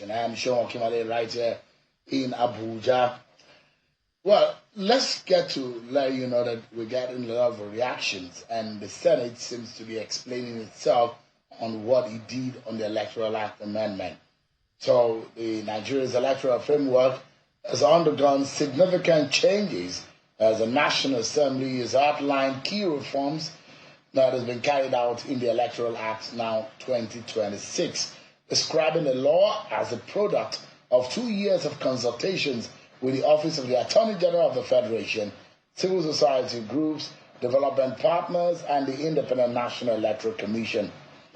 And I am Sean Kimale right here in Abuja. Well, let's get to let you know that we're getting a lot of reactions, and the Senate seems to be explaining itself on what it did on the Electoral Act amendment. So, the Nigeria's electoral framework has undergone significant changes as the National Assembly has outlined key reforms that has been carried out in the Electoral Act now 2026, describing the law as a product of 2 years of consultations with the Office of the Attorney General of the Federation, civil society groups, development partners, and the Independent National Electoral Commission.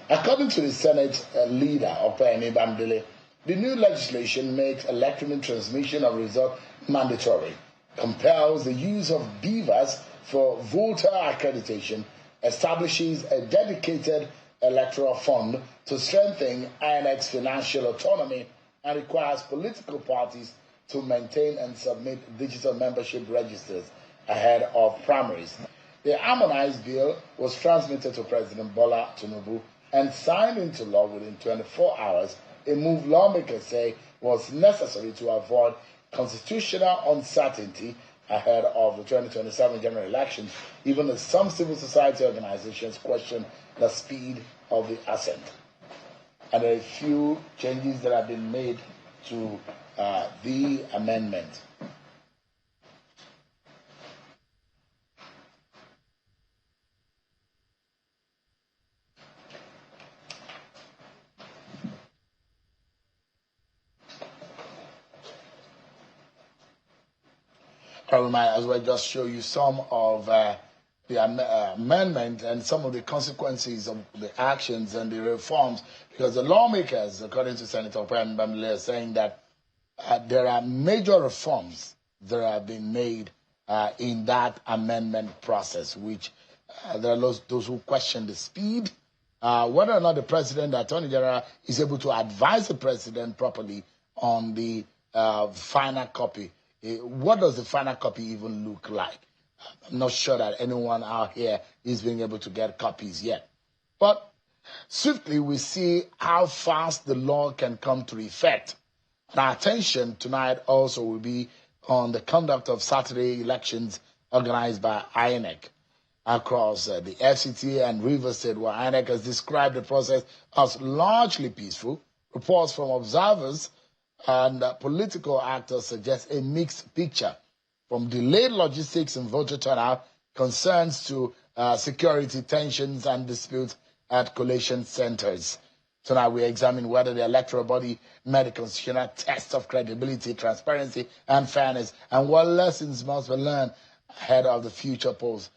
According to the Senate leader, Opeyemi Bamidele, the new legislation makes electronic transmission of results mandatory, compels the use of beavers for voter accreditation, establishes a dedicated electoral fund to strengthen INEC's financial autonomy, and requires political parties to maintain and submit digital membership registers ahead of primaries. The harmonized bill was transmitted to President Bola Tinubu and signed into law within 24 hours, a move lawmakers say was necessary to avoid constitutional uncertainty ahead of the 2027 general elections, even as some civil society organizations question the speed of the assent. And there are a few changes that have been made to the amendment. I might as well just show you some of the amendment and some of the consequences of the actions and the reforms, because the lawmakers, according to Senator Opeyemi Bamidele, are saying that there are major reforms that have been made in that amendment process, which there are those who question the speed, whether or not the president, the attorney general, is able to advise the president properly on the final copy. What does the final copy even look like? I'm not sure that anyone out here is being able to get copies yet. But swiftly, we see how fast the law can come to effect. And our attention tonight also will be on the conduct of Saturday elections organized by INEC across the FCT and Rivers State, where INEC has described the process as largely peaceful. Reports from observers and political actors suggest a mixed picture, from delayed logistics and voter turnout, concerns to security tensions and disputes at collation centers. Tonight we examine whether the electoral body met a constitutional test of credibility, transparency, and fairness, and what lessons must be learned ahead of the future polls.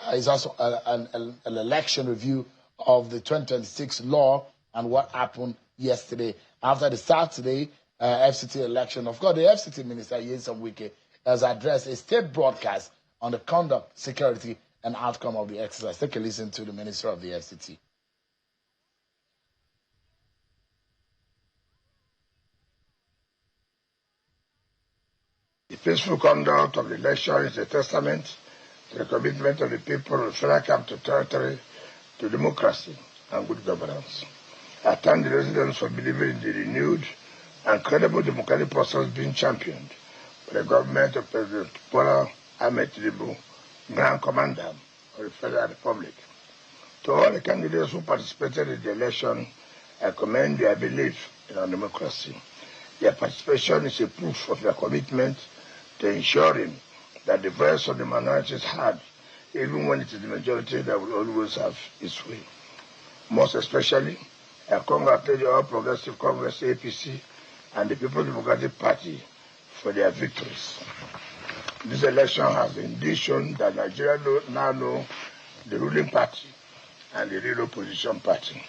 It's also an election review of the 2026 law and what happened yesterday. After the Saturday FCT election, of course, the FCT Minister, Nyesom Wike, has addressed a state broadcast on the conduct, security, and outcome of the exercise. Take a listen to the Minister of the FCT. The peaceful conduct of the election is a testament to the commitment of the people of Federal Capital Territory to democracy and good governance. I thank the residents for believing in the renewed and credible democratic process being championed by the government of President Bola Tinubu, Grand Commander of the Federal Republic. To all the candidates who participated in the election, I commend their belief in our democracy. Their participation is a proof of their commitment to ensuring that the voice of the minorities is heard, even when it is the majority that will always have its way. Most especially, I congratulate the All Progressive Congress, APC, and the People's Democratic Party for their victories. This election has indeed shown that Nigeria now know the ruling party and the real opposition party.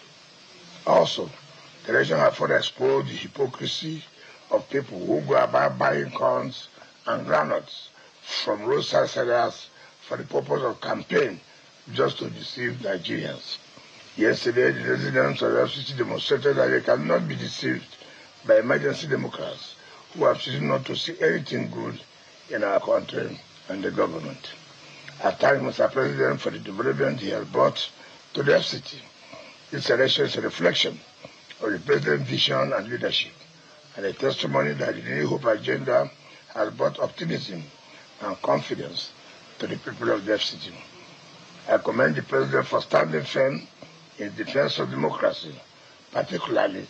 Also, the election has further exposed the hypocrisy of people who go about buying corns and granules from roadside sellers for the purpose of campaign just to deceive Nigerians. Yesterday, the residents of the FCT demonstrated that they cannot be deceived by emergency Democrats who have chosen not to see anything good in our country and the government. I thank Mr. President for the development he has brought to the FCT. This election is a reflection of the President's vision and leadership and a testimony that the New Hope agenda has brought optimism and confidence to the people of the FCT. I commend the President for standing firm in defense of democracy, particularly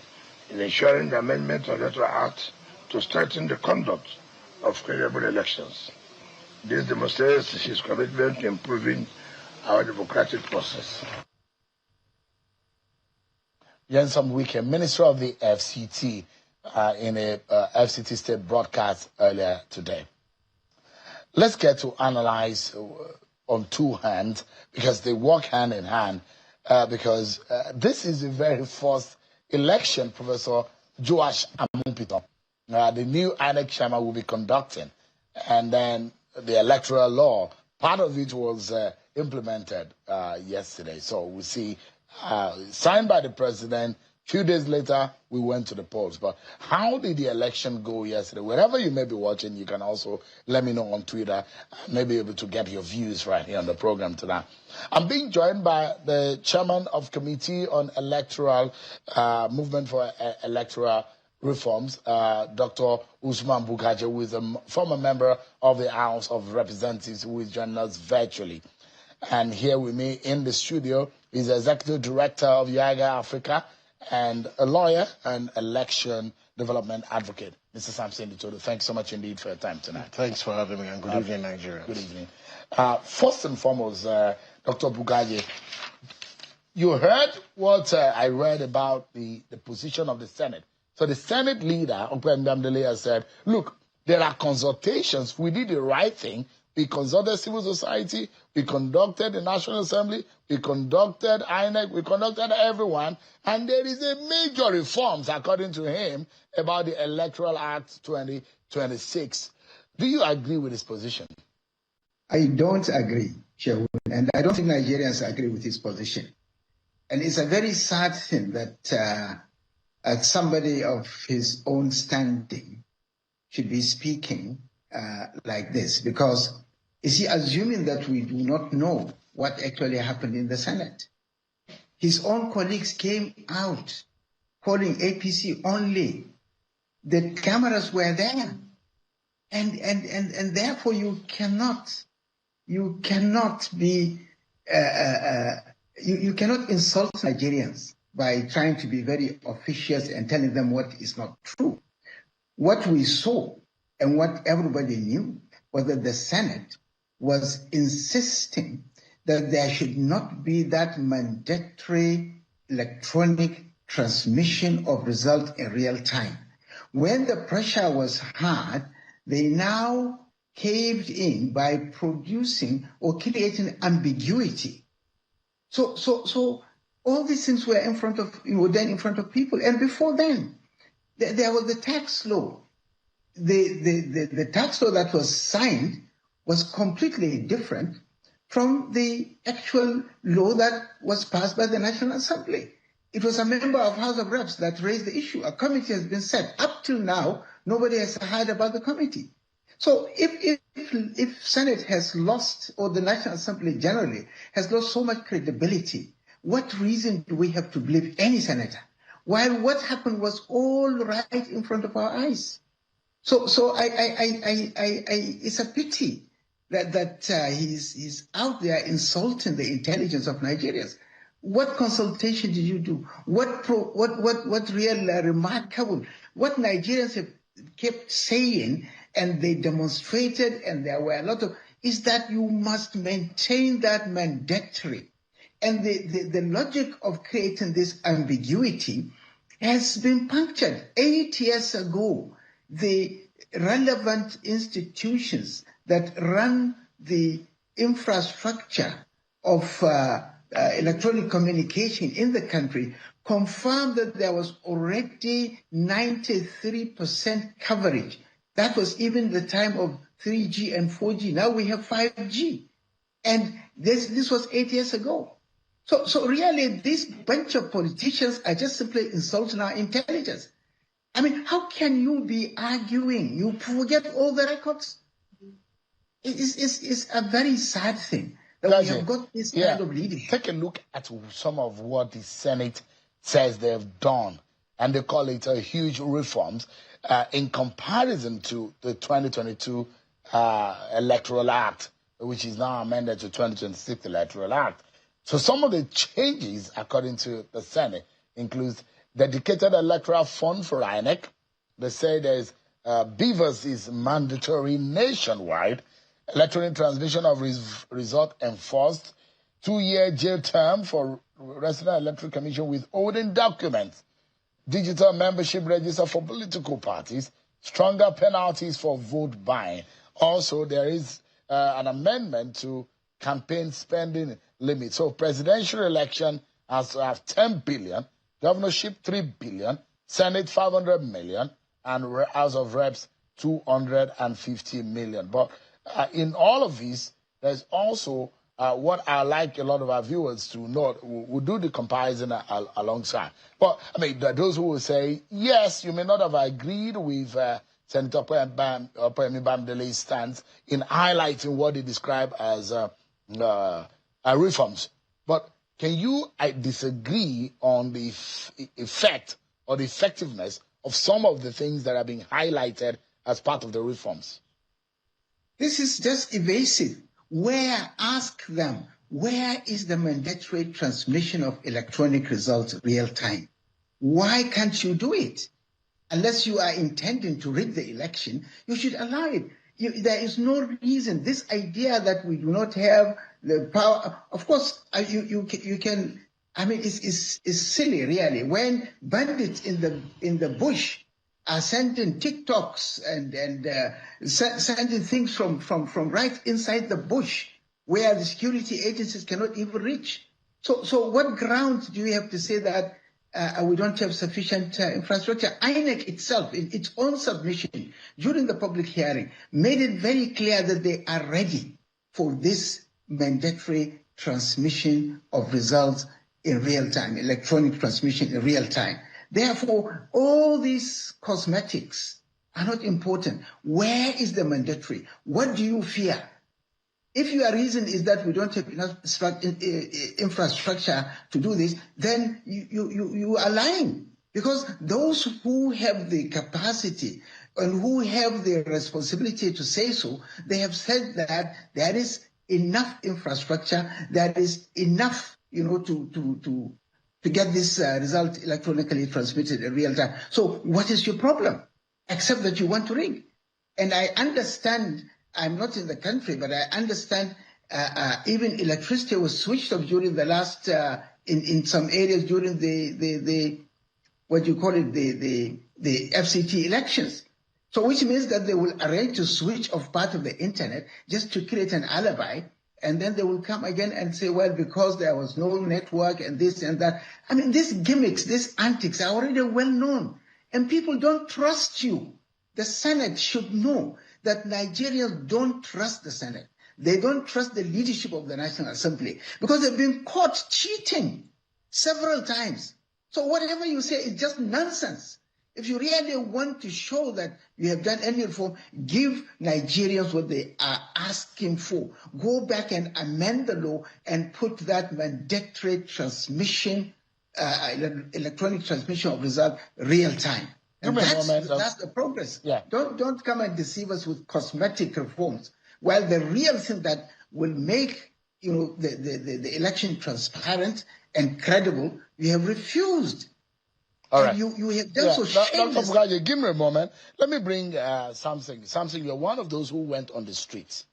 in ensuring the amendment of the Electoral Act to strengthen the conduct of credible elections. This demonstrates his commitment to improving our democratic process. Jensam Wike, Minister of the FCT, in a FCT state broadcast earlier today. Let's get to analyze on two hands, because they work hand in hand, because this is the very first election Professor Joash Amumpito, the new INEC chairman, will be conducting. And then the electoral law, part of it was implemented yesterday. So we see signed by the president. Few days later, we went to the polls. But how did the election go yesterday? Wherever you may be watching, you can also let me know on Twitter. I may be able to get your views right here on the program tonight. I'm being joined by the chairman of Committee on Electoral, Movement for Electoral Reforms, Dr. Usman Bugaje, who is a former member of the House of Representatives, who is joining us virtually. And here with me in the studio is the Executive Director of YAGA Africa, and a lawyer and election development advocate, Mr. Samson Ditodo. Thanks so much indeed for your time tonight. Thanks for having me, and good evening, Nigeria. Good evening. First and foremost, Dr. Bugaje, you heard what I read about the position of the Senate. So the Senate leader, Okwem Bamdele, said, look, there are consultations. We did the right thing. We consulted civil society. We conducted the National Assembly. We conducted INEC. We conducted everyone. And there is a major reforms, according to him, about the Electoral Act 2026. Do you agree with his position? I don't agree, Chairwoman, and I don't think Nigerians agree with his position. And it's a very sad thing that somebody of his own standing should be speaking like this, because is he assuming that we do not know what actually happened in the Senate? His own colleagues came out calling APC only. The cameras were there. And therefore you cannot be, you cannot insult Nigerians by trying to be very officious and telling them what is not true. What we saw and what everybody knew was that the Senate was insisting that there should not be that mandatory electronic transmission of results in real time. When the pressure was hard, they now caved in by producing or creating ambiguity. So all these things were in front of, then in front of people. And before then, there was the tax law. The tax law that was signed was completely different from the actual law that was passed by the National Assembly. It was a member of House of Reps that raised the issue. A committee has been set. Up till now, nobody has heard about the committee. So if Senate has lost, or the National Assembly generally has lost so much credibility, what reason do we have to believe any senator? While what happened was all right in front of our eyes. So it's a pity that he's out there insulting the intelligence of Nigerians. What consultation did you do? What real remarkable? What Nigerians have kept saying, and they demonstrated, and there were a lot of, is that you must maintain that mandatory. And the logic of creating this ambiguity has been punctured. 8 years ago, the relevant institutions that run the infrastructure of electronic communication in the country confirmed that there was already 93% coverage. That was even the time of 3G and 4G. Now we have 5G. And this was 8 years ago. So really, this bunch of politicians are just simply insulting our intelligence. I mean, how can you be arguing? You forget all the records? It's a very sad thing that we have got this kind of leadership. Take a look at some of what the Senate says they've done, and they call it a huge reforms. in comparison to the 2022 Electoral Act, which is now amended to 2026 Electoral Act. So some of the changes, according to the Senate, includes dedicated electoral fund for INEC. They say there's BVAS is mandatory nationwide, electronic transmission of result enforced, 2-year jail term for resident electoral commission withholding documents, digital membership register for political parties, stronger penalties for vote buying. Also, there is an amendment to campaign spending limit. So presidential election has to have 10 billion, governorship 3 billion, Senate 500 million, and House of Reps 250 million. But in all of these, there's also what I like a lot of our viewers to know. We'll do the comparison alongside. But I mean, those who will say, yes, you may not have agreed with Senator Opeyemi Bamidele's stance in highlighting what he described as reforms. But can you disagree on the effect or the effectiveness of some of the things that are being highlighted as part of the reforms? This is just evasive. Ask them, where is the mandatory transmission of electronic results real time? Why can't you do it? Unless you are intending to rig the election, you should allow it. There is no reason. This idea that we do not have the power, of course, you can. I mean, it's silly, really. When bandits in the bush are sending TikToks and sending things from right inside the bush, where the security agencies cannot even reach. So what grounds do you have to say that we don't have sufficient infrastructure? INEC itself, in its own submission during the public hearing, made it very clear that they are ready for this mandatory transmission of results in real time, electronic transmission in real time. Therefore, all these cosmetics are not important. Where is the mandatory? What do you fear? If your reason is that we don't have enough infrastructure to do this, then you are lying. Because those who have the capacity and who have the responsibility to say so, they have said that there is enough infrastructure, there is enough, to get this result electronically transmitted in real time. So what is your problem? Except that you want to rig. And I understand, I'm not in the country, but I understand even electricity was switched off during the last, in some areas during the FCT elections. So which means that they will arrange to switch off part of the internet just to create an alibi. And then they will come again and say, well, because there was no network and this and that. I mean, these gimmicks, these antics are already well known. And people don't trust you. The Senate should know that Nigerians don't trust the Senate. They don't trust the leadership of the National Assembly because they've been caught cheating several times. So whatever you say is just nonsense. If you really want to show that you have done any reform, give Nigerians what they are asking for. Go back and amend the law and put that mandatory transmission, electronic transmission of results real time. And that's the progress. Yeah. Don't come and deceive us with cosmetic reforms. While the real thing that will make the election transparent and credible, you have refused. All right. You have done so shamelessly. Dr. Mugaje, give me a moment. Let me bring something. You're one of those who went on the streets.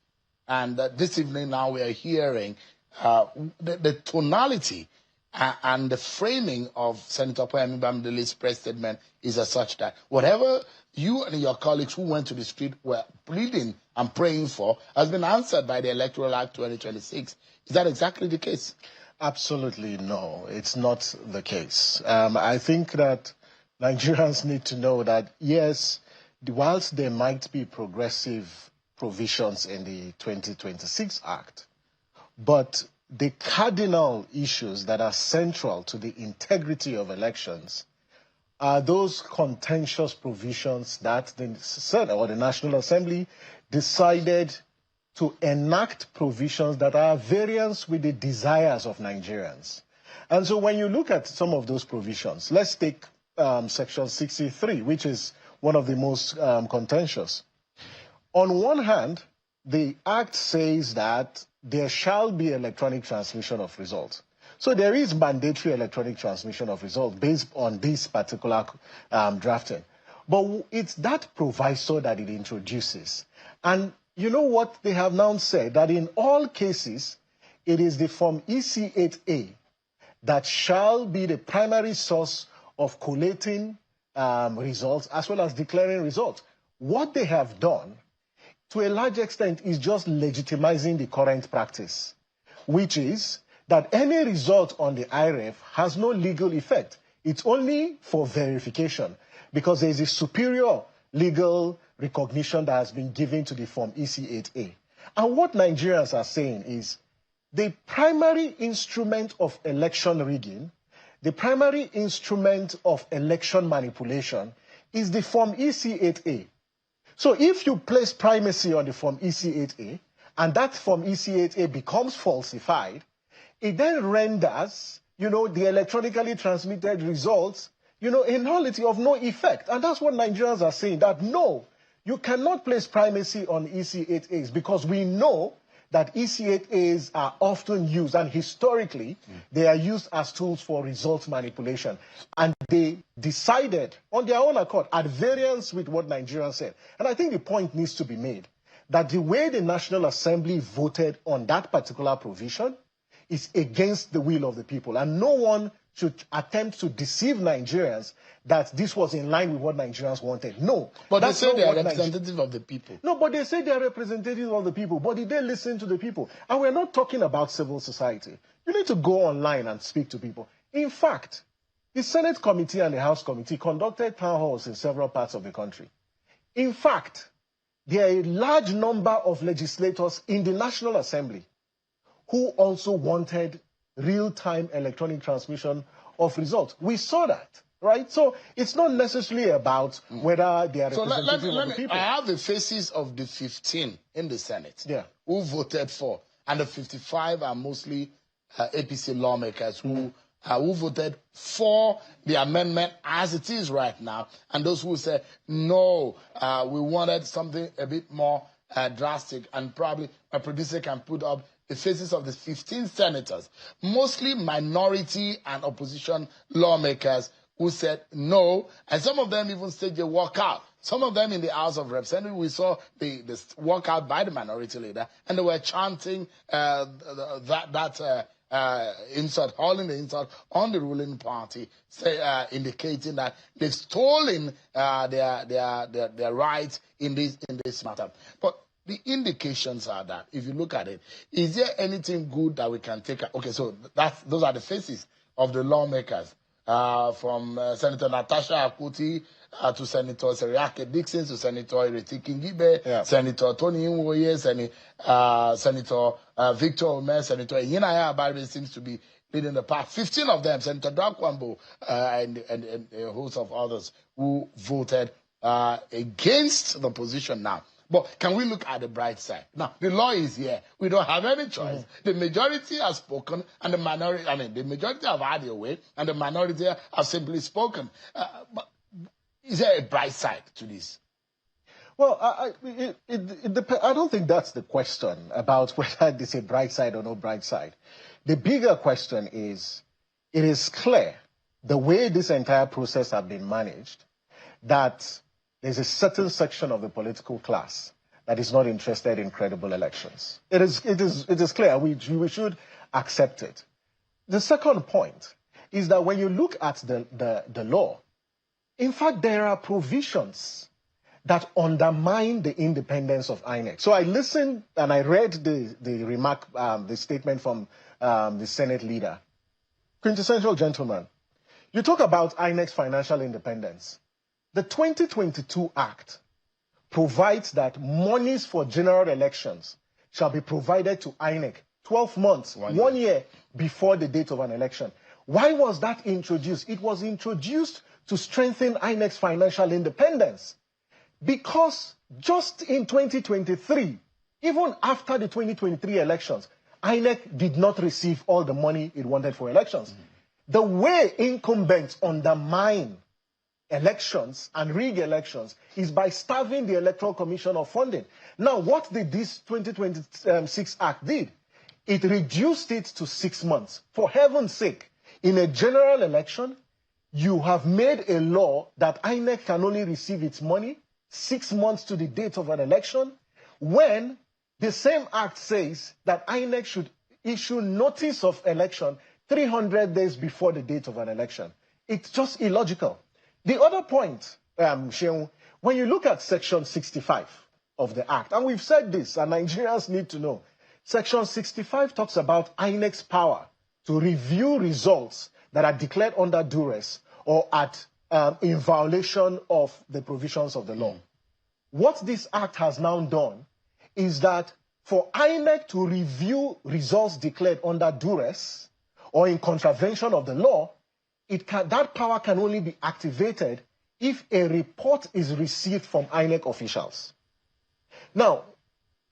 And this evening now we are hearing the tonality and the framing of Senator Opeyemi Bamidele's press statement is as such that whatever you and your colleagues who went to the street were pleading and praying for has been answered by the Electoral Act 2026. Is that exactly the case? Absolutely no, it's not the case. I think that Nigerians need to know that, yes, whilst there might be progressive provisions in the 2026 Act, but the cardinal issues that are central to the integrity of elections are those contentious provisions that the Senate or the National Assembly decided to enact provisions that are at variance with the desires of Nigerians. And so when you look at some of those provisions, let's take Section 63, which is one of the most contentious. On one hand, the Act says that there shall be electronic transmission of results. So there is mandatory electronic transmission of results based on this particular drafting. But it's that proviso that it introduces. And you know what they have now said? That in all cases, it is the Form EC8A that shall be the primary source of collating results as well as declaring results. What they have done, to a large extent, is just legitimizing the current practice, which is that any result on the IREF has no legal effect. It's only for verification because there is a superior legal recognition that has been given to the Form EC8A. And what Nigerians are saying is the primary instrument of election rigging, the primary instrument of election manipulation is the Form EC8A. So if you place primacy on the Form EC8A and that Form EC8A becomes falsified, it then renders, the electronically transmitted results, a nullity of no effect. And that's what Nigerians are saying, that no, you cannot place primacy on EC8As because we know that EC8As are often used, and historically, they are used as tools for result manipulation. And they decided on their own accord, at variance with what Nigerians said. And I think the point needs to be made that the way the National Assembly voted on that particular provision is against the will of the people. And no one should attempt to deceive Nigerians that this was in line with what Nigerians wanted. No. But they say they are representative of the people. No, but they say they are representative of the people. But did they listen to the people? And we're not talking about civil society. You need to go online and speak to people. In fact, the Senate committee and the House committee conducted town halls in several parts of the country. In fact, there are a large number of legislators in the National Assembly who also wanted real-time electronic transmission of results. We saw that, right? So it's not necessarily about whether they are representative of the people. I have the faces of the 15 in the Senate who voted for, and the 55 are mostly APC lawmakers who voted for the amendment as it is right now, and those who said, no, we wanted something a bit more drastic, and probably a producer can put up the faces of the 15 senators, mostly minority and opposition lawmakers who said no, and some of them even staged a walkout. Some of them in the House of Representatives, we saw the walkout by the minority leader, and they were chanting insult, hauling the insult on the ruling party, indicating that they've stolen their rights in this matter. But the indications are that, if you look at it, is there anything good that we can take? Okay, so those are the faces of the lawmakers, from Senator Natasha Akpoti to Senator Seriake Dixon to Senator Ireti Kingibe, Senator Tony Nwoye, Senator Victor Omer, Senator Yinaya Abaribe seems to be leading the pack. 15 of them, Senator Dakwambo and a host of others who voted against the position now. But can we look at the bright side? Now, the law is here. We don't have any choice. The majority has spoken, and the minority, the majority have had their way, and the minority have simply spoken. But is there a bright side to this? Well, I don't think that's the question about whether there's a bright side or no bright side. The bigger question is, it is clear, the way this entire process has been managed, that there's a certain section of the political class that is not interested in credible elections. It is clear. We should accept it. The second point is that when you look at the law, in fact, there are provisions that undermine the independence of INEC. So I listened and I read the statement from the Senate leader. Quintessential gentleman. You talk about INEC's financial independence. The 2022 Act provides that monies for general elections shall be provided to INEC 12 months, 1 year before the date of an election. Why was that introduced? It was introduced to strengthen INEC's financial independence. Because just in 2023, even after the 2023 elections, INEC did not receive all the money it wanted for elections. The way incumbents undermine elections and rig elections is by starving the Electoral Commission of funding. Now, what did this 2026 Act did? It reduced it to 6 months. For heaven's sake, in a general election, you have made a law that INEC can only receive its money 6 months to the date of an election, when the same act says that INEC should issue notice of election 300 days before the date of an election. It's just illogical. The other point, Sheung, when you look at Section 65 of the Act, and we've said this, and Nigerians need to know, Section 65 talks about INEC's power to review results that are declared under duress or in violation of the provisions of the law. What this Act has now done is that for INEC to review results declared under duress or in contravention of the law, that power can only be activated if a report is received from INEC officials. Now,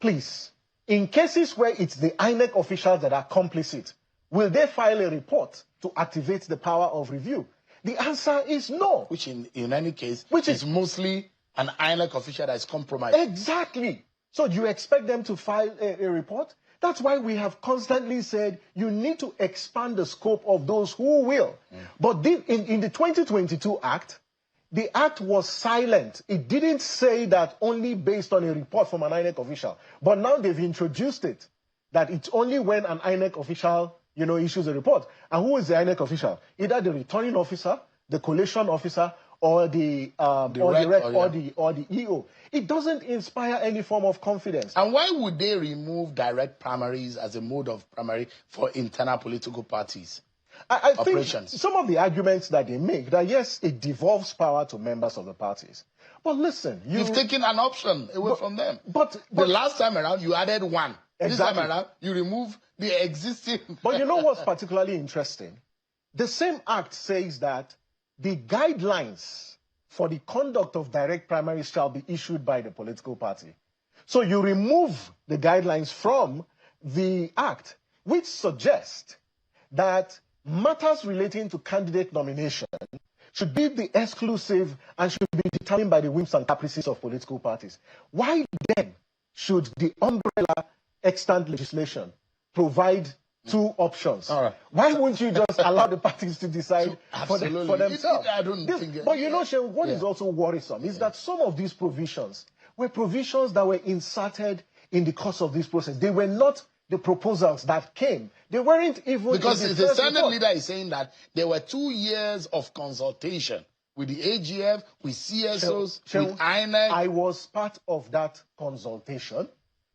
please, in cases where it's the INEC officials that are complicit, will they file a report to activate the power of review? The answer is no. Which in any case, is mostly an INEC official that is compromised. Exactly. So do you expect them to file a report? That's why we have constantly said you need to expand the scope of those who will. But in the 2022 Act, the Act was silent. It didn't say that only based on a report from an INEC official. But now they've introduced it, that it's only when an INEC official, issues a report. And who is the INEC official? Either the returning officer, the collation officer, or the EO. It doesn't inspire any form of confidence. And why would they remove direct primaries as a mode of primary for internal political parties? I think some of the arguments that they make, that yes, it devolves power to members of the parties. But listen, you've taken an option away from them. But the last time around, you added one. Exactly. This time around, you remove the existing. But you know what's particularly interesting? The same Act says that the guidelines for the conduct of direct primaries shall be issued by the political party. So you remove the guidelines from the Act, which suggests that matters relating to candidate nomination should be the exclusive and should be determined by the whims and caprices of political parties. Why then should the umbrella extant legislation provide two options? All right. Why wouldn't you just allow the parties to decide for themselves? But Sheung, what is also worrisome is that some of these provisions were provisions that were inserted in the course of this process. They were not the proposals that came. They weren't even... Because the Senate leader is saying that there were 2 years of consultation with the AGF, with CSOs, with INEC. I was part of that consultation.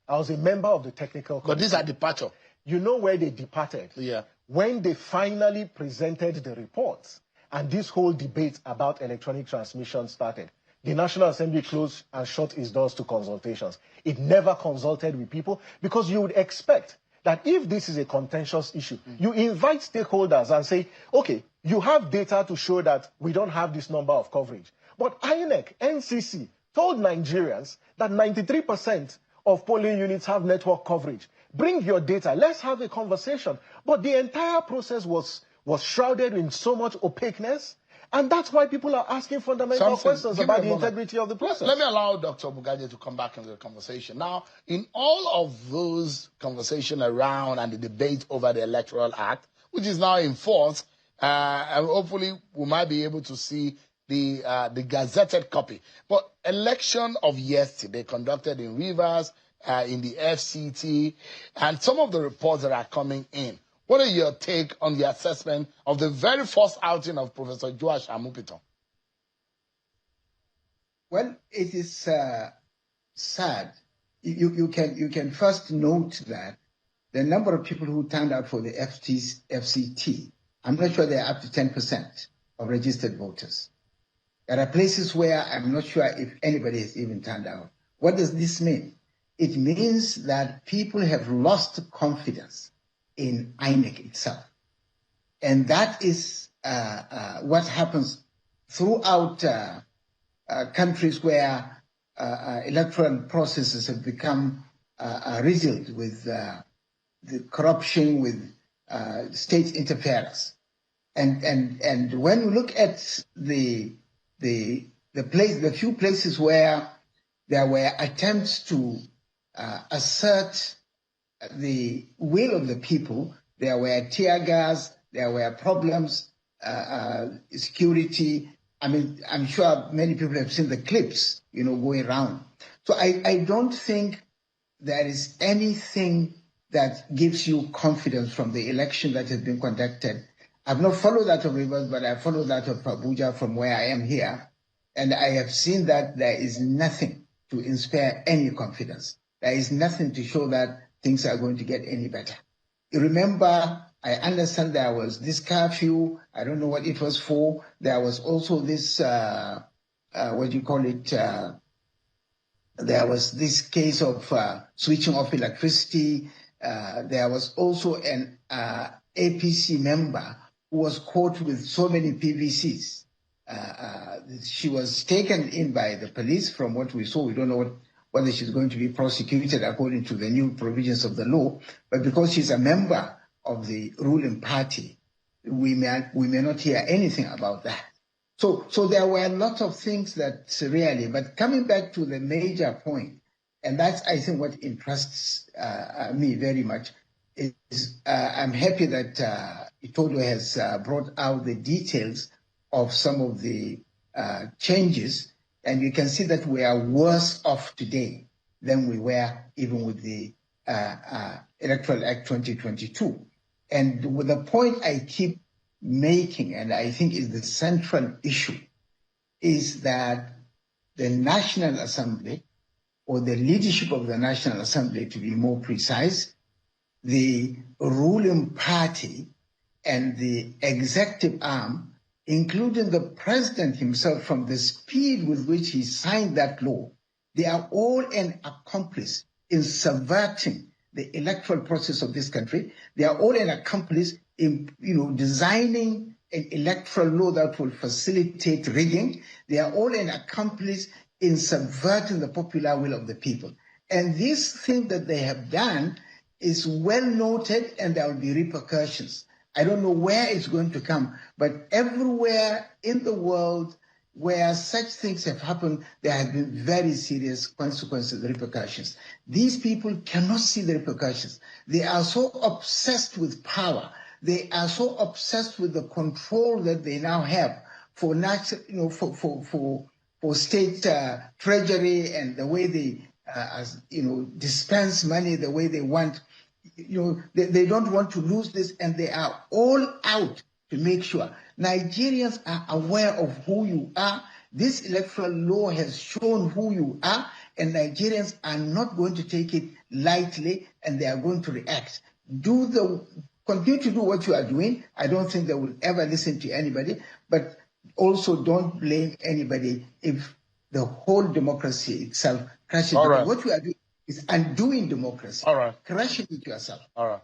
I was a member of the technical committee. But these are departure. You know where they departed? Yeah. When they finally presented the reports and this whole debate about electronic transmission started. The National Assembly closed and shut its doors to consultations. It never consulted with people, because you would expect that if this is a contentious issue, you invite stakeholders and say, okay, you have data to show that we don't have this number of coverage. But INEC, NCC, told Nigerians that 93% of polling units have network coverage. Bring your data. Let's have a conversation. But the entire process was shrouded in so much opaqueness. And that's why people are asking fundamental questions about the integrity of the process. Let me allow Dr. Bugaje to come back into the conversation. Now, in all of those conversations around and the debate over the Electoral Act, which is now in force, and hopefully we might be able to see the gazetted copy. But election of yesterday conducted in Rivers, in the FCT, and some of the reports that are coming in. What are your take on the assessment of the very first outing of Professor Joash Amupiton? Well, it is sad. You can first note that the number of people who turned out for the FCT, I'm not sure they're up to 10% of registered voters. There are places where I'm not sure if anybody has even turned out. What does this mean? It means that people have lost confidence in INEC itself. And that is what happens throughout countries where electoral processes have become riddled with the corruption, with state interference. And when you look at the the few places where there were attempts to assert the will of the people, there were tear gas, there were problems, security. I mean, I'm sure many people have seen the clips, going around. So I don't think there is anything that gives you confidence from the election that has been conducted. I've not followed that of Rivers, but I followed that of Abuja from where I am here. And I have seen that there is nothing to inspire any confidence. There is nothing to show that things are going to get any better. You remember, I understand there was this curfew. I don't know what it was for. There was also this, there was this case of switching off electricity. There was also an APC member who was caught with so many PVCs. She was taken in by the police. From what we saw, we don't know whether she's going to be prosecuted according to the new provisions of the law. But because she's a member of the ruling party, we may not hear anything about that. So there were a lot of things that really, but coming back to the major point, and that's, I think, what interests me very much, is I'm happy that Itodo has brought out the details of some of the changes, and you can see that we are worse off today than we were even with the Electoral Act 2022. And with the point I keep making, and I think is the central issue, is that the National Assembly, or the leadership of the National Assembly, to be more precise, the ruling party and the executive arm, including the president himself, from the speed with which he signed that law, they are all an accomplice in subverting the electoral process of this country. They are all an accomplice in, designing an electoral law that will facilitate rigging. They are all an accomplice in subverting the popular will of the people. And this thing that they have done is well noted, and there will be repercussions. I don't know where it's going to come, but everywhere in the world where such things have happened, there have been very serious consequences, repercussions. These people cannot see the repercussions. They are so obsessed with power. They are so obsessed with the control that they now have for national, for state treasury, and the way they, dispense money the way they want. They don't want to lose this, and they are all out to make sure Nigerians are aware of who you are. This electoral law has shown who you are, and Nigerians are not going to take it lightly, and they are going to react. Continue to do what you are doing. I don't think they will ever listen to anybody, but also don't blame anybody if the whole democracy itself crashes. All right. What you are doing is undoing democracy. All right. Crashing it yourself. All right.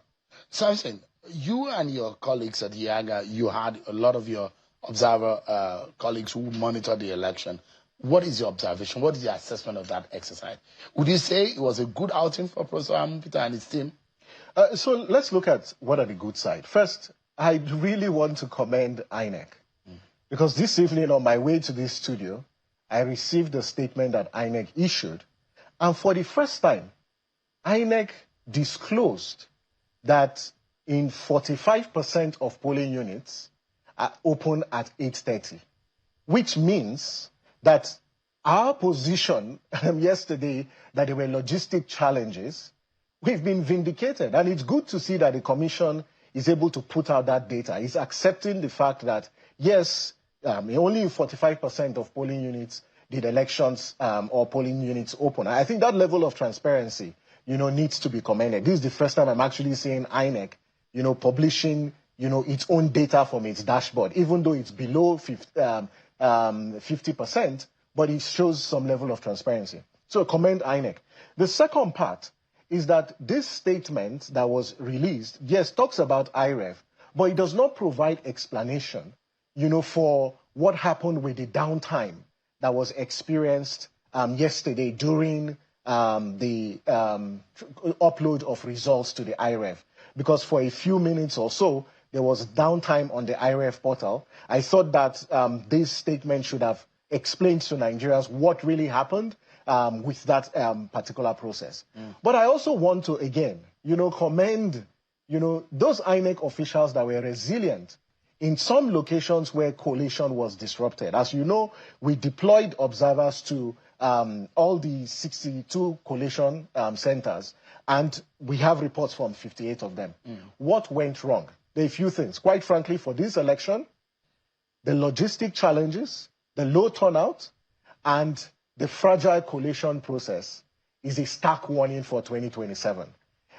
Samson, you and your colleagues at Yaga, you had a lot of your observer colleagues who monitored the election. What is your observation? What is your assessment of that exercise? Would you say it was a good outing for Professor Peter and his team? So let's look at what are the good side. First, I really want to commend INEC, because this evening on my way to this studio, I received a statement that INEC issued. And for the first time, INEC disclosed that in 45% of polling units are open at 8:30, which means that our position yesterday that there were logistic challenges, we've been vindicated. And it's good to see that the Commission is able to put out that data. It's accepting the fact that, yes, only in 45% of polling units did elections or polling units open. I think that level of transparency, needs to be commended. This is the first time I'm actually seeing INEC, publishing, its own data from its dashboard, even though it's below 50%, but it shows some level of transparency. So commend INEC. The second part is that this statement that was released, yes, talks about IREV, but it does not provide explanation, for what happened with the downtime that was experienced yesterday during the upload of results to the IREV. Because for a few minutes or so, there was downtime on the IREV portal. I thought that this statement should have explained to Nigerians what really happened with that particular process. But I also want to, again, commend, those INEC officials that were resilient in some locations where coalition was disrupted. As you know, we deployed observers to all the 62 coalition centers, and we have reports from 58 of them. What went wrong? There are a few things. Quite frankly, for this election, the logistic challenges, the low turnout, and the fragile coalition process is a stark warning for 2027.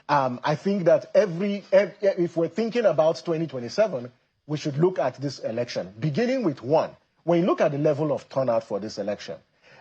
I think that if we're thinking about 2027, we should look at this election, beginning with one. When you look at the level of turnout for this election,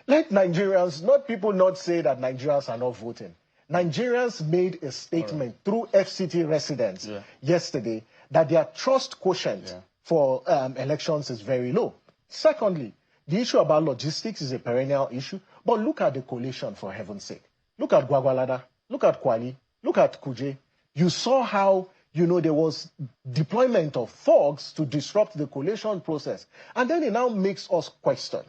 let Nigerians, people not say that Nigerians are not voting. Nigerians made a statement through FCT residents yesterday that their trust quotient for elections is very low. Secondly, the issue about logistics is a perennial issue, but look at the coalition, for heaven's sake. Look at Gwagwalada, look at Kwali, look at Kuje. You saw how, there was deployment of thugs to disrupt the coalition process. And then it now makes us question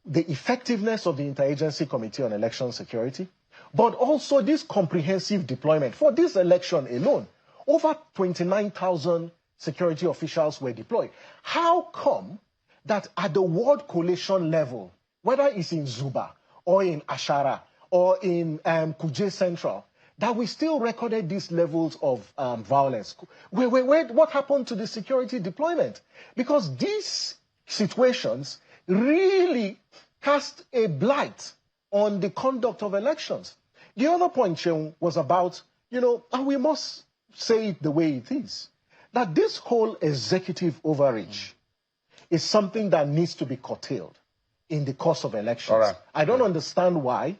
the effectiveness of the Interagency Committee on Election Security, but also this comprehensive deployment. For this election alone, over 29,000 security officials were deployed. How come that at the world coalition level, whether it's in Zuba or in Ashara or in Kuje Central, that we still recorded these levels of violence? What happened to the security deployment? Because these situations really cast a blight on the conduct of elections. The other point, Cheung, was about, and we must say it the way it is, that this whole executive overreach is something that needs to be curtailed in the course of elections. All right. I don't understand why.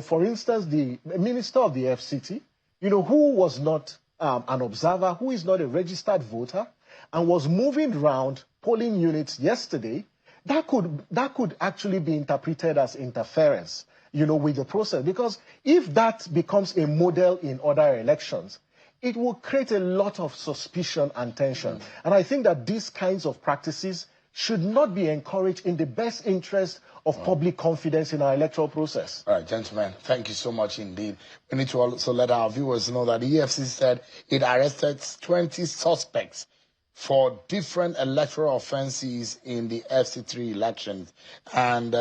For instance, the minister of the FCT, who was not an observer, who is not a registered voter, and was moving around polling units yesterday, that could actually be interpreted as interference, with the process. Because if that becomes a model in other elections, it will create a lot of suspicion and tension. And I think that these kinds of practices should not be encouraged in the best interest of public confidence in our electoral process. All right, gentlemen, thank you so much indeed. We need to also let our viewers know that the EFCC said it arrested 20 suspects for different electoral offenses in the FC3 elections. And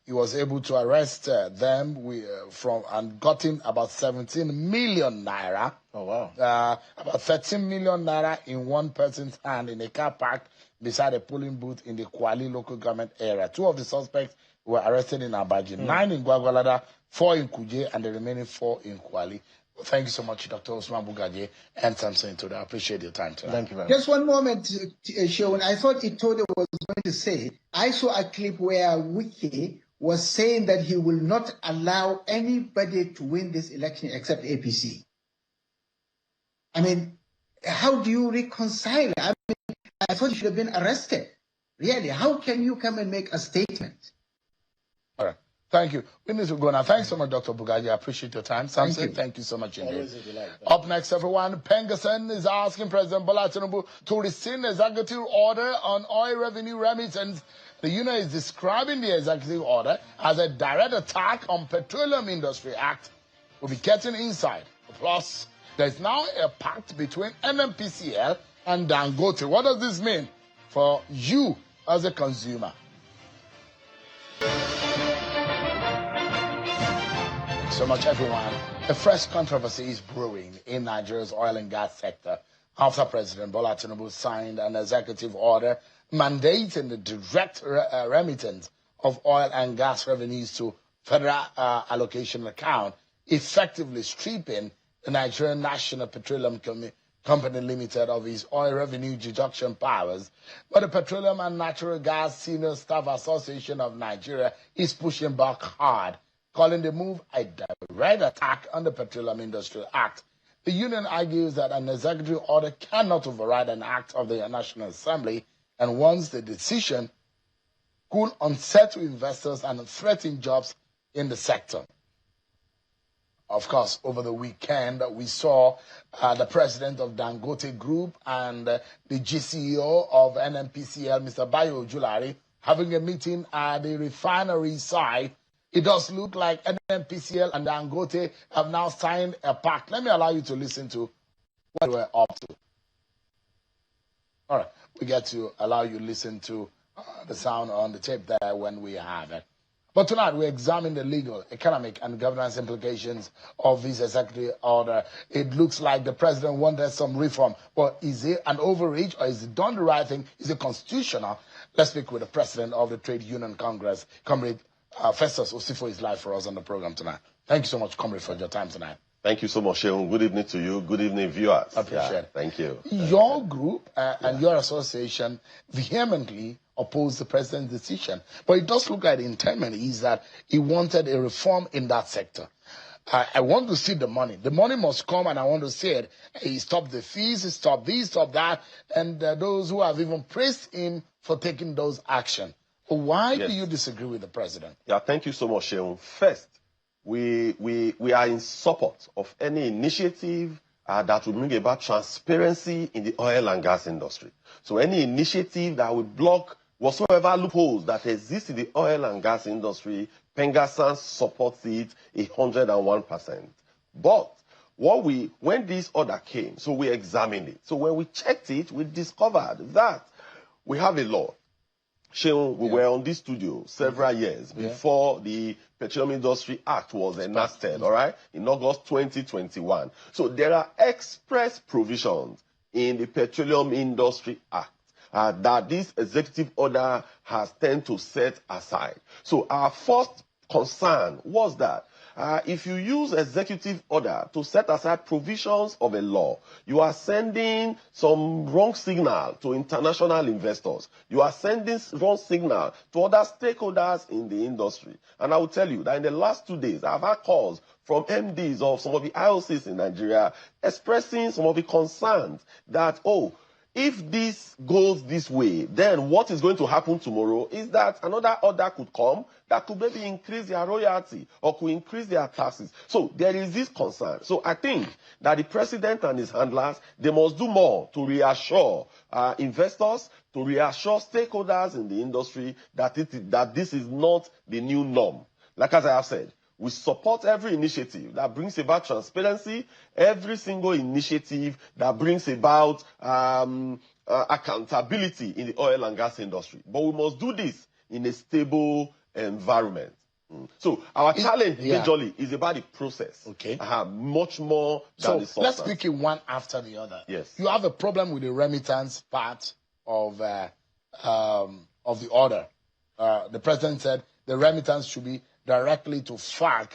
he was able to arrest them and gotten about 17 million naira. Oh, wow. About 13 million naira in one person's hand in a car park beside a polling booth in the Kwali local government area. 2 of the suspects were arrested in Abaji, 9 in Gwagwalada, 4 in Kuje, and the remaining 4 in Kwali. Well, thank you so much, Dr. Osman Bugaje and Samson Today. I appreciate your time tonight. Thank you very much. Just one moment, Sean. I thought Itodo was going to say, I saw a clip where Wiki was saying that he will not allow anybody to win this election except APC. I mean, how do you reconcile? I thought he should have been arrested. Really, how can you come and make a statement? All right. Thank you. We need to go now. Thanks so much, Dr. Bugaji. I appreciate your time. Samson, thank you so much indeed. Up next, everyone, Pengason is asking President Bola Tinubu to rescind executive order on oil revenue remittance. The union is describing the executive order as a direct attack on Petroleum Industry Act. We'll be getting inside. Plus, there's now a pact between NNPCL and Dangote. What does this mean for you as a consumer? Thanks so much, everyone. A fresh controversy is brewing in Nigeria's oil and gas sector after President Bola Tinubu signed an executive order mandating the direct remittance of oil and gas revenues to federal allocation account, effectively stripping the Nigerian National Petroleum Company Limited of its oil revenue deduction powers. But the Petroleum and Natural Gas Senior Staff Association of Nigeria is pushing back hard, calling the move a direct attack on the Petroleum Industry Act. The union argues that an executive order cannot override an act of the National Assembly and wants the decision could unsettle investors and threaten jobs in the sector. Of course, over the weekend, we saw the president of Dangote Group and the GCEO of NNPCL, Mr. Bayo Ojulari, having a meeting at the refinery site. It does look like NNPCL and Dangote have now signed a pact. Let me allow you to listen to what we're up to. All right, we get to allow you to listen to the sound on the tape there when we have it. But tonight we examine the legal, economic, and governance implications of this executive order. It looks like the president wanted some reform, but is it an overreach or is it done the right thing? Is it constitutional? Let's speak with the president of the Trade Union Congress, Comrade Festus Osifo, is live for us on the program tonight. Thank you so much, Comrade, for your time tonight. Thank you so much, Sheung. Good evening to you. Good evening, viewers. I appreciate it. Thank you. Your group and your association vehemently opposed the president's decision. But it does look like the intent is that he wanted a reform in that sector. I want to see the money. The money must come, and I want to see it. He stopped the fees, he stopped this, stopped that, and those who have even praised him for taking those action. Why do you disagree with the president? Yeah, thank you so much, Sheung. First, we are in support of any initiative that will bring about transparency in the oil and gas industry. So any initiative that will block whatsoever loopholes that exist in the oil and gas industry, Pengasans supports it 101%. But when this order came, so we examined it. So when we checked it, we discovered that we have a law. Sheung, we were on this studio several years before the Petroleum Industry Act was enacted, all right, in August 2021. So there are express provisions in the Petroleum Industry Act that this executive order has tended to set aside. So our first concern was that if you use executive order to set aside provisions of a law, you are sending some wrong signal to international investors. You are sending wrong signal to other stakeholders in the industry. And I will tell you that in the last 2 days, I've had calls from MDs of some of the IOCs in Nigeria expressing some of the concerns that, if this goes this way, then what is going to happen tomorrow is that another order could come that could maybe increase their royalty or could increase their taxes. So there is this concern. So I think that the president and his handlers, they must do more to reassure investors, to reassure stakeholders in the industry that this is not the new norm. Like as I have said, we support every initiative that brings about transparency, every single initiative that brings about accountability in the oil and gas industry. But we must do this in a stable environment. So our challenge majorly is about the process. Okay. Much more than the substance. Let's pick it one after the other. Yes. You have a problem with the remittance part of the order. The president said the remittance should be directly to FARC,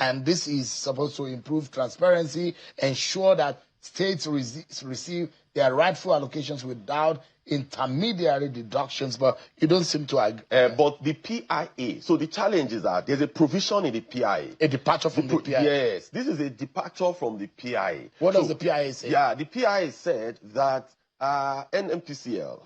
and this is supposed to improve transparency, ensure that states receive their rightful allocations without intermediary deductions, but you don't seem to agree. But the PIA, so the challenge is that there's a provision in the PIA. A departure from the PIA? Yes, this is a departure from the PIA. What does the PIA say? Yeah, the PIA said that NNPCL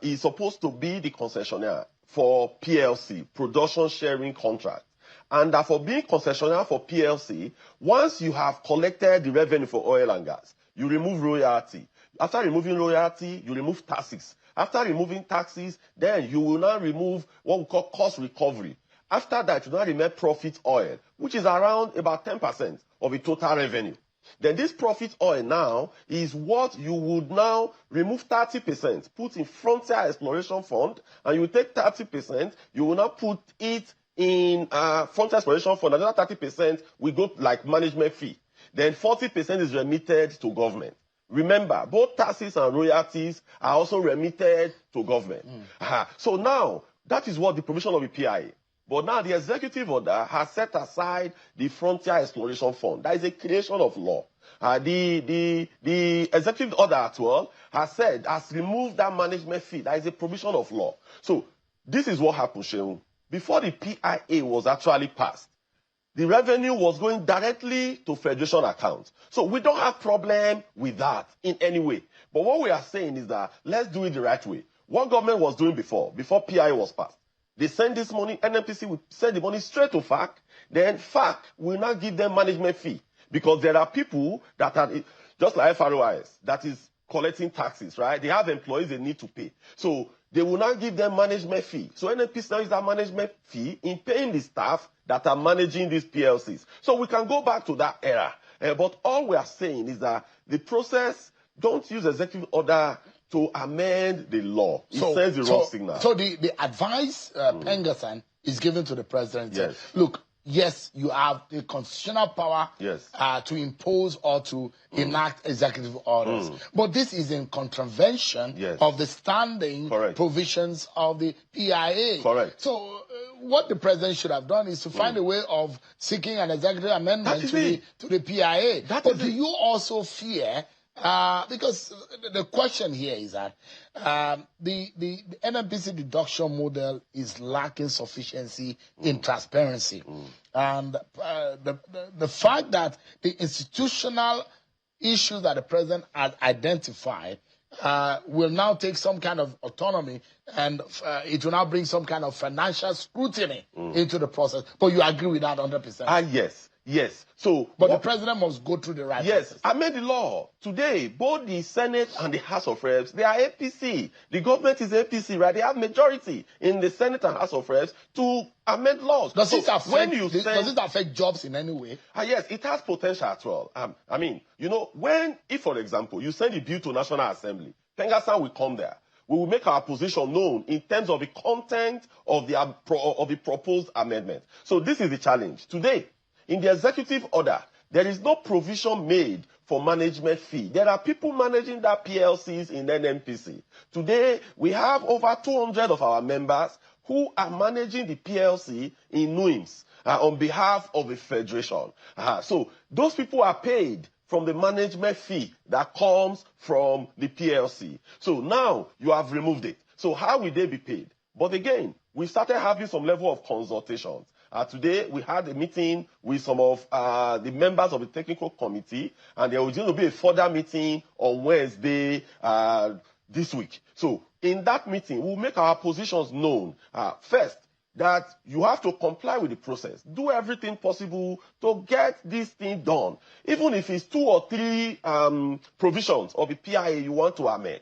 is supposed to be the concessionaire for PLC, production sharing contract. And that for being concessionaire for PLC, once you have collected the revenue for oil and gas, you remove royalty. After removing royalty, you remove taxes. After removing taxes, then you will now remove what we call cost recovery. After that, you now remain profit oil, which is around about 10% of the total revenue. Then this profit oil now is what you would now remove 30%, put in Frontier Exploration Fund, and you take 30%, you will now put it in Frontier Exploration Fund, another 30% will go like management fee. Then 40% is remitted to government. Remember, both taxes and royalties are also remitted to government. So now, that is what the provision of the PIA. But now the executive order has set aside the Frontier Exploration Fund. That is a creation of law. The executive order as well has removed that management fee. That is a provision of law. So this is what happened, Sheung. Before the PIA was actually passed, the revenue was going directly to federation accounts. So we don't have problem with that in any way. But what we are saying is that let's do it the right way. What government was doing before PIA was passed, they send this money, NNPC will send the money straight to FARC, then FARC will now give them management fee. Because there are people that are, just like FROIS, that is collecting taxes, right? They have employees they need to pay. So they will now give them management fee. So NNPC now use that management fee in paying the staff that are managing these PLCs. So we can go back to that era. But all we are saying is that the process, don't use executive order to amend the law. It sends the wrong signal. So the advice Pengerson is given to the president. Yes. Look, yes, you have the constitutional power to impose or to enact executive orders. But this is in contravention of the standing provisions of the PIA. Correct. So what the president should have done is to find a way of seeking an executive amendment to the PIA. But do you also fear, because the question here is that the NNPC deduction model is lacking sufficiency in transparency. And the fact that the institutional issues that the president has identified will now take some kind of autonomy, and it will now bring some kind of financial scrutiny into the process. But you agree with that 100%? Yes. So, but the president must go through the right process. I made the law. Today, both the Senate and the House of Reps, they are APC. The government is APC, right? They have majority in the Senate and House of Reps to amend laws. Does it affect jobs in any way? Yes, it has potential as well. I mean, if, for example, you send a bill to National Assembly, Pengerson will come there. We will make our position known in terms of the content of the proposed amendment. So this is the challenge. Today, in the executive order, there is no provision made for management fee. There are people managing that PLCs in NNPC. Today, we have over 200 of our members who are managing the PLC in NUIMS on behalf of the federation. So those people are paid from the management fee that comes from the PLC. So now you have removed it. So how will they be paid? But again, we started having some level of consultations. Today, we had a meeting with some of the members of the technical committee, and there was going to be a further meeting on Wednesday this week. So in that meeting, we'll make our positions known. First, that you have to comply with the process. Do everything possible to get this thing done. Even if it's 2 or 3 provisions of the PIA you want to amend.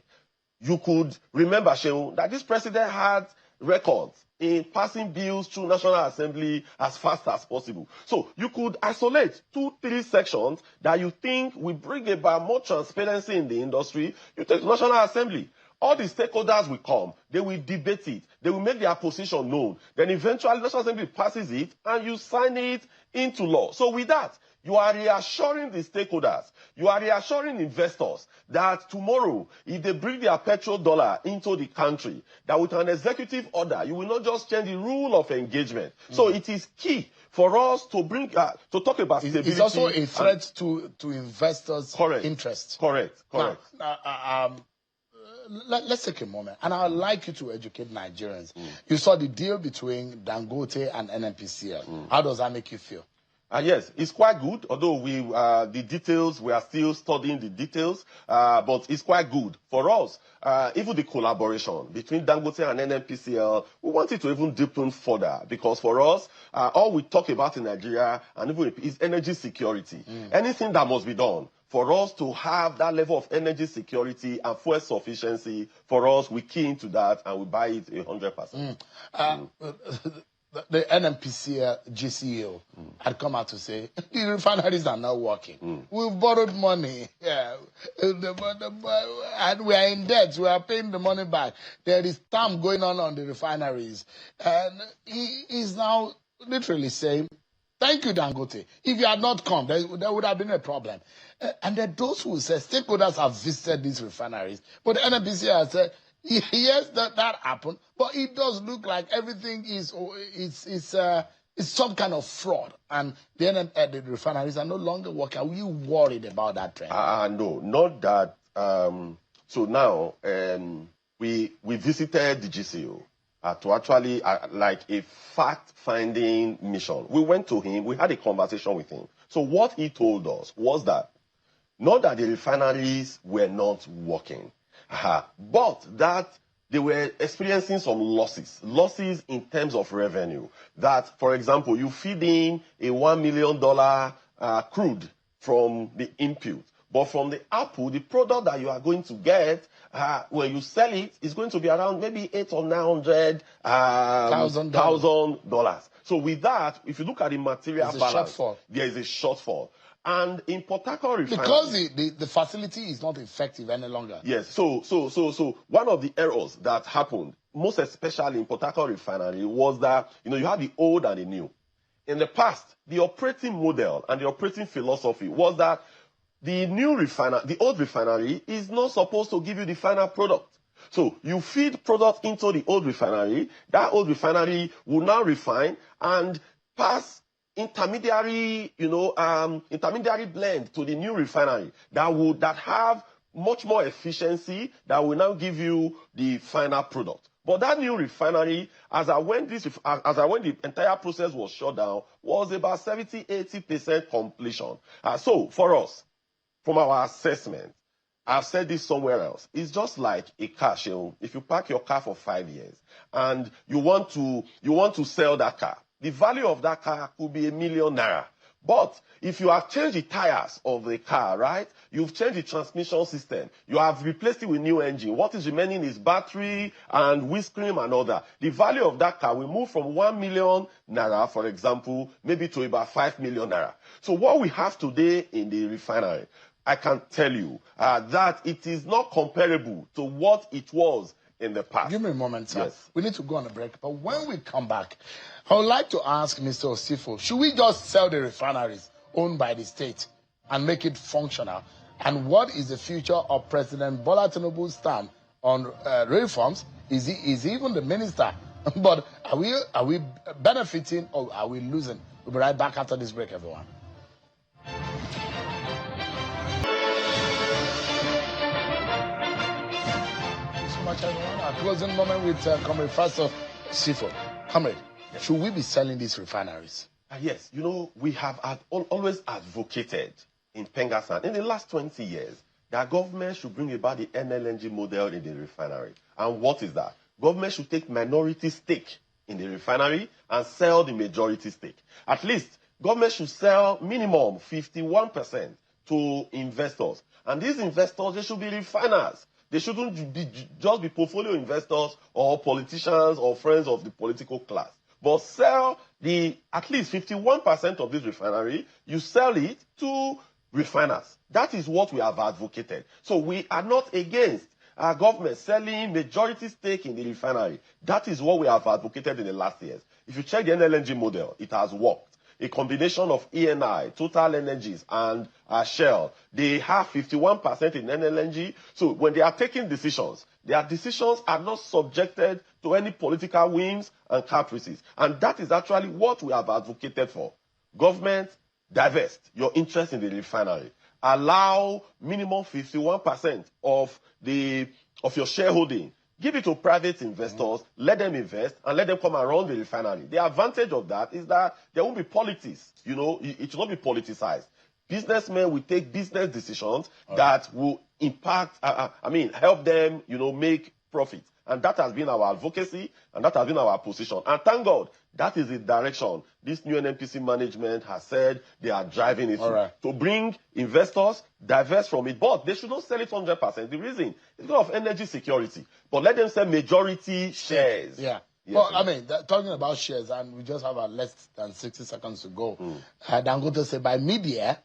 You could remember, Shehu, that this president had records in passing bills through National Assembly as fast as possible. So you could isolate 2, 3 sections that you think will bring about more transparency in the industry. You take National Assembly. All the stakeholders will come. They will debate it. They will make their position known. Then eventually National Assembly passes it and you sign it into law. So with that, you are reassuring the stakeholders, you are reassuring investors that tomorrow, if they bring their petrodollar into the country, that with an executive order, you will not just change the rule of engagement. So it is key for us to bring to talk about stability. It's also a threat to investors' interests. Correct. Let's take a moment, and I'd like you to educate Nigerians. You saw the deal between Dangote and NNPCL. How does that make you feel? Yes, it's quite good, although the details, we are still studying the details, but it's quite good. For us, even the collaboration between Dangote and NNPCL, we want it to even deepen further, because for us, all we talk about in Nigeria and even is energy security. Anything that must be done for us to have that level of energy security and fuel sufficiency, for us, we key into that and we buy it 100%. The NNPC GCO had come out to say the refineries are not working. We've borrowed money, and we are in debt. We are paying the money back. There is time going on the refineries, and he is now literally saying, "Thank you, Dangote. If you had not come, there would have been a problem." And there are those who say stakeholders have visited these refineries, but the NNPC has said, yes, that happened, but it does look like everything is some kind of fraud, and the refineries are no longer working. Are you worried about that trend? No, not that. So now we visited the GCO to actually like a fact-finding mission. We went to him. We had a conversation with him. So what he told us was that not that the refineries were not working. But that they were experiencing some losses in terms of revenue. That, for example, you feed in a $1 million crude from the input, But from the apple, the product that you are going to get when you sell it is going to be around maybe $800,000 or $900,000. So with that, if you look at the material balance, there is a shortfall. And in Port Harcourt Refinery, because the facility is not effective any longer. Yes. So one of the errors that happened, most especially in Port Harcourt Refinery, was that you have the old and the new. In the past, the operating model and the operating philosophy was that the old refinery is not supposed to give you the final product. So you feed product into the old refinery, that old refinery will now refine and pass intermediary blend to the new refinery that have much more efficiency, that will now give you the final product. But that new refinery, as I when the entire process was shut down, was about 70-80% completion. So for us, from our assessment, I've said this somewhere else, it's just like a car. If you park your car for 5 years and you want to sell that car, the value of that car could be ₦1 million. But if you have changed the tires of the car, right? You've changed the transmission system. You have replaced it with new engine. What is remaining is battery and windscreen and all that. The value of that car will move from ₦1 million, for example, maybe to about ₦5 million. So what we have today in the refinery, I can tell you that it is not comparable to what it was in the past. Give me a moment, sir. Yes. We need to go on a break. But when we come back, I would like to ask Mr. Osifo, should we just sell the refineries owned by the state and make it functional? And what is the future of President Bola Tinubu's stand on reforms? Is he even the minister? But are we benefiting or are we losing? We'll be right back after this break, everyone. Much everyone. Our closing moment with Comrade Pastor Osifo. Comrade, should we be selling these refineries? Yes. We have always advocated in Pengassan in the last 20 years that government should bring about the NLNG model in the refinery. And what is that? Government should take minority stake in the refinery and sell the majority stake. At least, government should sell minimum 51% to investors. And these investors, they should be refiners. They shouldn't just be portfolio investors or politicians or friends of the political class. But sell at least 51% of this refinery, you sell it to refiners. That is what we have advocated. So we are not against our government selling majority stake in the refinery. That is what we have advocated in the last years. If you check the NLNG model, it has worked. A combination of ENI, Total Energies, and Shell, they have 51% in NLNG. So when they are taking decisions, their decisions are not subjected to any political whims and caprices. And that is actually what we have advocated for. Government, divest your interest in the refinery. Allow minimum 51% of your shareholding. Give it to private investors, let them invest, and let them come and run the refinery. The advantage of that is that there won't be politics. It should not be politicized. Businessmen will take business decisions that will impact, help them, make profit. And that has been our advocacy, and that has been our position. And thank God, that is the direction this new NNPC management has said they are driving it to bring investors, divest from it. But they should not sell it 100%. The reason is because of energy security. But let them sell majority shares. Yeah. Yes, well, talking about shares, and we just have less than 60 seconds to go. Dangote said by mid-year,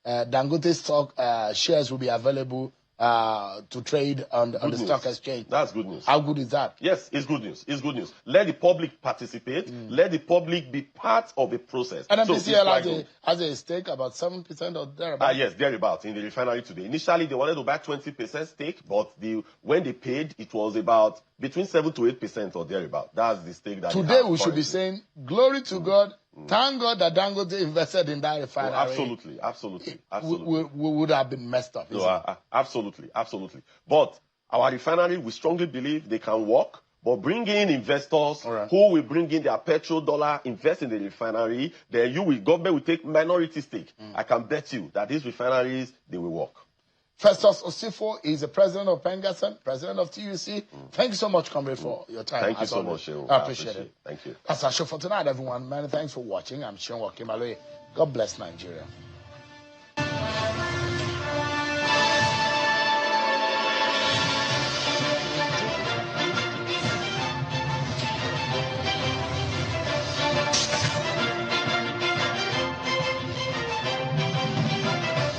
Dangote stock shares will be available to trade on the stock exchange. That's good news. How good is that? Yes, it's good news. It's good news. Let the public participate. Let the public be part of the process. NNPCL has a stake about 7% or thereabouts. Yes, thereabouts in the refinery today. Initially, they wanted to buy 20% stake, but when they paid, it was about between 7 to 8% or thereabouts. That's the stake that today we should be saying, glory to God. Thank God that Dangote invested in that refinery. Absolutely. We would have been messed up. Absolutely. But our refinery, we strongly believe they can work. But bring in investors who will bring in their petrodollar, invest in the refinery. Then government will take minority stake. I can bet you that these refineries, they will work. Festus Osifo is the president of Pengassan, president of TUC. Thank you so much, Comrade, for your time. Thank you so much, I appreciate it. Thank you. That's our show for tonight, everyone. Many thanks for watching. I'm Sean Wakimaloye. God bless Nigeria.